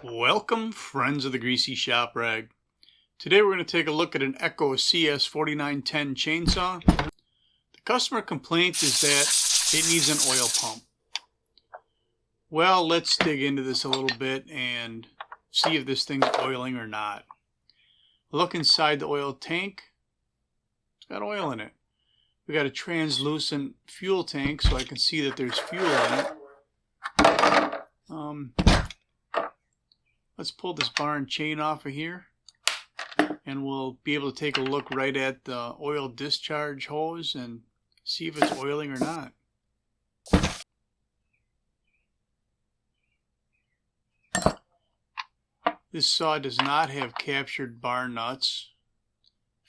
Welcome, friends of the Greasy Shop Rag. Today we're going to take a look at an Echo CS-4510 chainsaw. The customer complaint is that it needs an oil pump. Well, let's dig into this a little bit and see if this thing's oiling or not. Look inside the oil tank. It's got oil in it. We got a translucent fuel tank so I can see that there's fuel in it. Let's pull this bar and chain off of here, and we'll be able to take a look right at the oil discharge hose and see if it's oiling or not. This saw does not have captured bar nuts.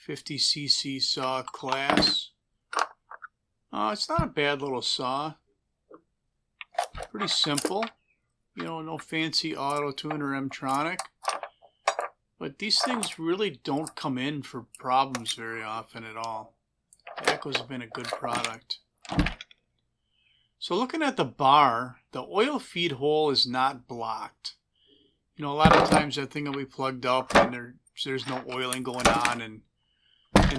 50cc saw class. It's not a bad little saw. Pretty simple. You know, no fancy auto tune or M-tronic. But these things really don't come in for problems very often at all. The Echo's have been a good product. So looking at the bar, the oil feed hole is not blocked. You know, a lot of times that thing will be plugged up and there's no oiling going on, and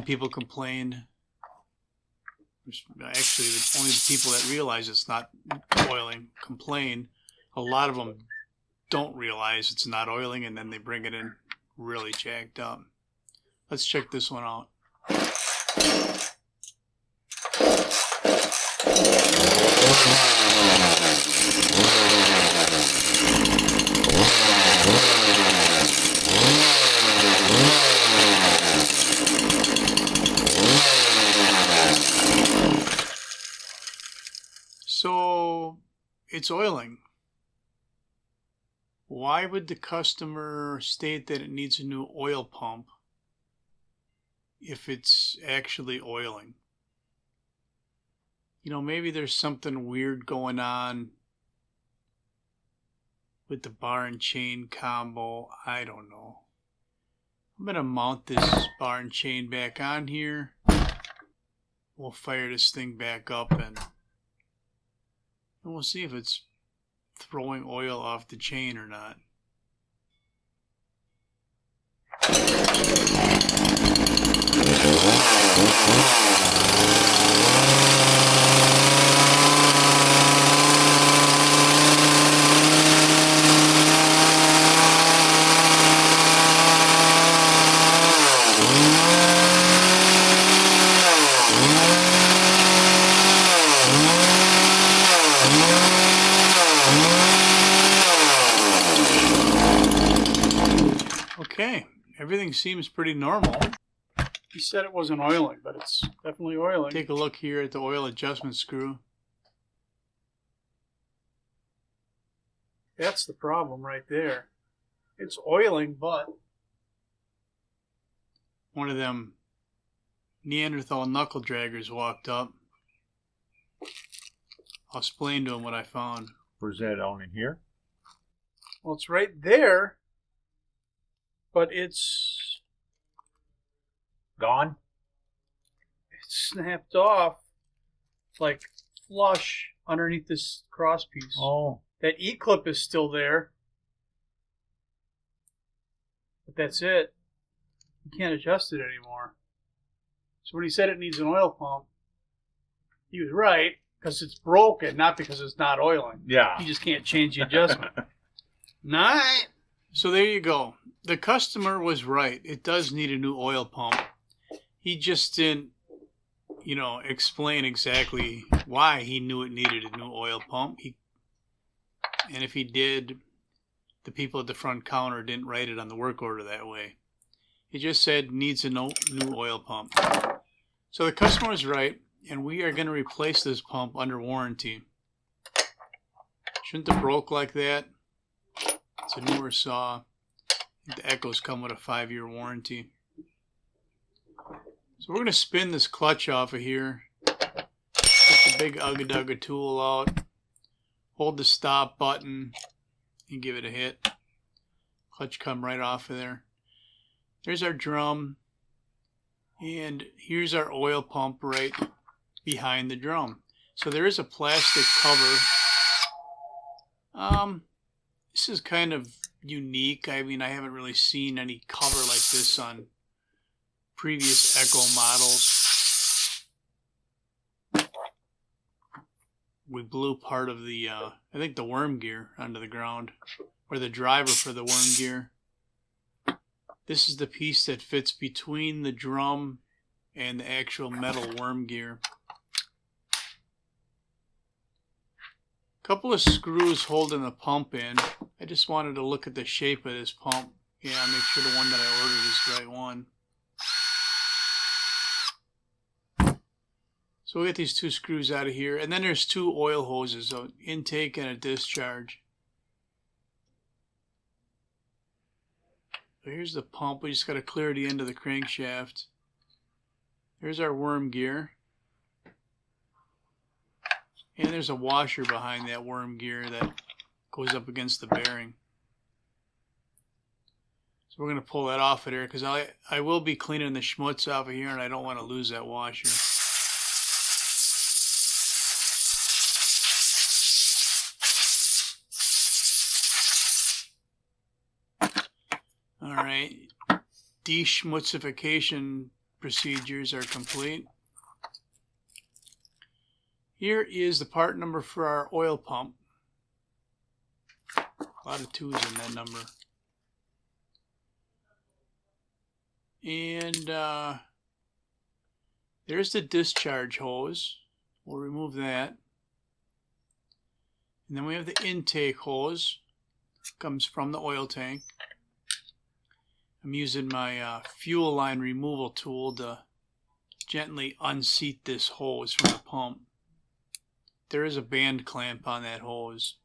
people complain. Actually, only the people that realize it's not oiling complain. A lot of them don't realize it's not oiling, and then they bring it in really jacked up. Let's check this one out. So it's oiling. Why would the customer state that it needs a new oil pump if it's actually oiling? You know, maybe there's something weird going on with the bar and chain combo. I don't know. I'm going to mount this bar and chain back on here. We'll fire this thing back up and we'll see if it's throwing oil off the chain or not. Okay, everything seems pretty normal. He said it wasn't oiling, but it's definitely oiling. Take a look here at the oil adjustment screw. That's the problem right there. It's oiling, but one of them Neanderthal knuckle draggers walked up. I'll explain to him what I found. Where's that on in here? Well, it's right there. But it's gone. It's snapped off, like flush underneath this cross piece. Oh. That E-clip is still there. But that's it. You can't adjust it anymore. So when he said it needs an oil pump, he was right, because it's broken, not because it's not oiling. Yeah. You just can't change the adjustment. Night. So there you go. The customer was right. It does need a new oil pump. He just didn't, you know, explain exactly why he knew it needed a new oil pump. And if he did, the people at the front counter didn't write it on the work order that way. He just said needs a new oil pump. So the customer was right, and we are going to replace this pump under warranty. Shouldn't have broke like that. It's a newer saw. The Echoes come with a 5-year warranty. So we're going to spin this clutch off of here. Get the big Ugga Dugga tool out. Hold the stop button and give it a hit. Clutch come right off of there. There's our drum. And here's our oil pump right behind the drum. So there is a plastic cover. This is kind of unique. I mean, I haven't really seen any cover like this on previous Echo models. We blew part of the, I think the worm gear onto the ground, or the driver for the worm gear. This is the piece that fits between the drum and the actual metal worm gear. Couple of screws holding the pump in. I just wanted to look at the shape of this pump. Yeah, make sure the one that I ordered is the right one. So we get these two screws out of here, and then there's two oil hoses, an intake and a discharge. So here's the pump. We just got to clear the end of the crankshaft. There's our worm gear. And there's a washer behind that worm gear that goes up against the bearing. So we're going to pull that off of there because I will be cleaning the schmutz off of here, and I don't want to lose that washer. Alright, deschmutzification procedures are complete. Here is the part number for our oil pump. A lot of 2's in that number. And there's the discharge hose. We'll remove that. And then we have the intake hose. Comes from the oil tank. I'm using my fuel line removal tool to gently unseat this hose from the pump. There is a band clamp on that hose,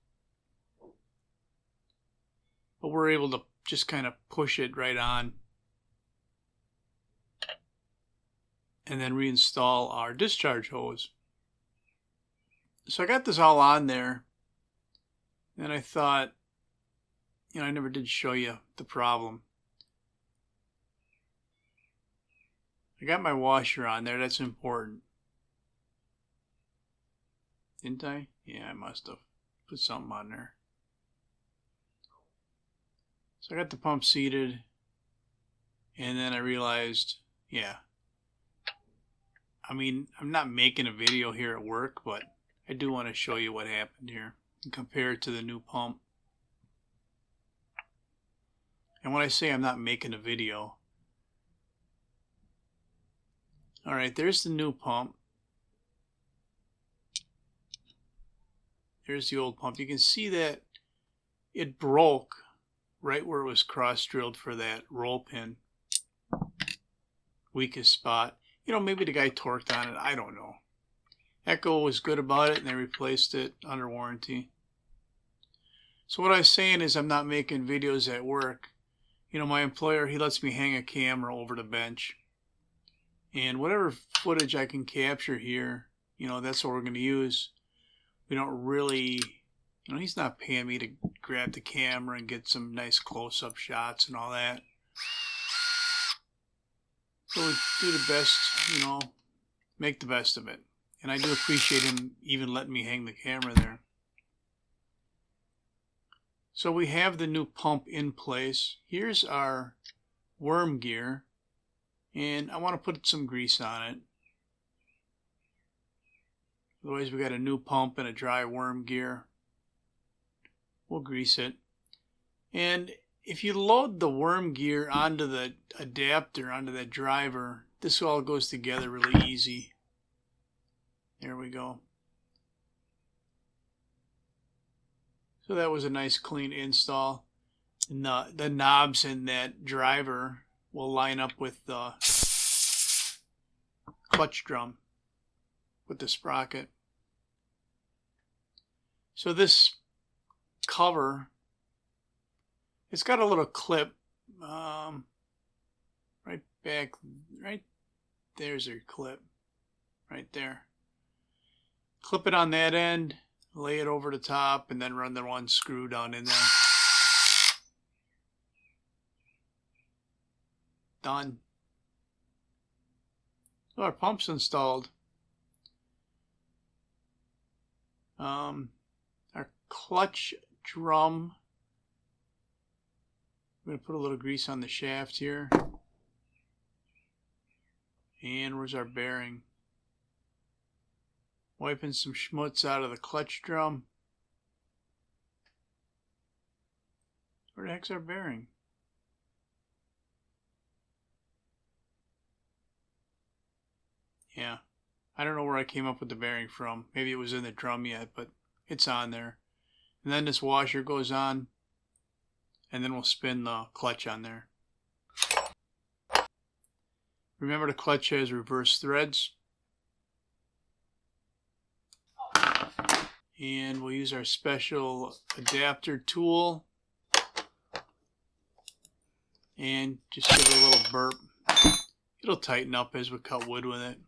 but we're able to just kind of push it right on and then reinstall our discharge hose. So I got this all on there, and I thought, you know, I never did show you the problem. I got my washer on there. That's important. Didn't I? Yeah, I must have put something on there. So I got the pump seated, and then I realized, yeah, I mean, I'm not making a video here at work, but I do want to show you what happened here and compare it to the new pump. And when I say I'm not making a video, alright, there's the new pump. There's the old pump. You can see that it broke right where it was cross-drilled for that roll pin. Weakest spot. You know, maybe the guy torqued on it. I don't know. Echo was good about it, and they replaced it under warranty. So what I was saying is I'm not making videos at work. You know, my employer, he lets me hang a camera over the bench. And whatever footage I can capture here, you know, that's what we're going to use. We don't really, you know, he's not paying me to grab the camera and get some nice close-up shots and all that. So we do the best, you know, make the best of it. And I do appreciate him even letting me hang the camera there. So we have the new pump in place. Here's our worm gear. And I want to put some grease on it. Otherwise, we got a new pump and a dry worm gear. We'll grease it. And if you load the worm gear onto the adapter, onto that driver, this all goes together really easy. There we go. So that was a nice clean install. And the knobs in that driver will line up with the clutch drum with the sprocket. So this cover, it's got a little clip right back, right there's your clip right there. Clip it on that end, lay it over the top, and then run the one screw down in there. Done. So our pump's installed. Our clutch drum going to put a little grease on the shaft here. And where's our bearing? Wiping some schmutz out of the clutch drum. Where the heck's our bearing? Yeah, I don't know where I came up with the bearing from. Maybe it was in the drum yet, but it's on there. And then this washer goes on, and then we'll spin the clutch on there. Remember, the clutch has reverse threads. And we'll use our special adapter tool and just give it a little burp. It'll tighten up as we cut wood with it.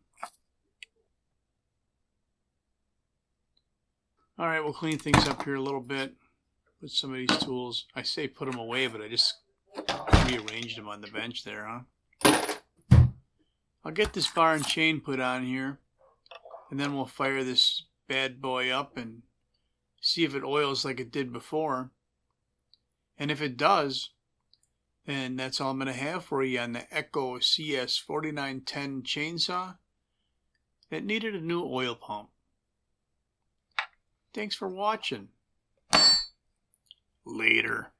Alright, we'll clean things up here a little bit with some of these tools. I say put them away, but I just rearranged them on the bench there, huh? I'll get this bar and chain put on here, and then we'll fire this bad boy up and see if it oils like it did before. And if it does, then that's all I'm going to have for you on the Echo CS-4510 chainsaw that needed a new oil pump. Thanks for watching. Later.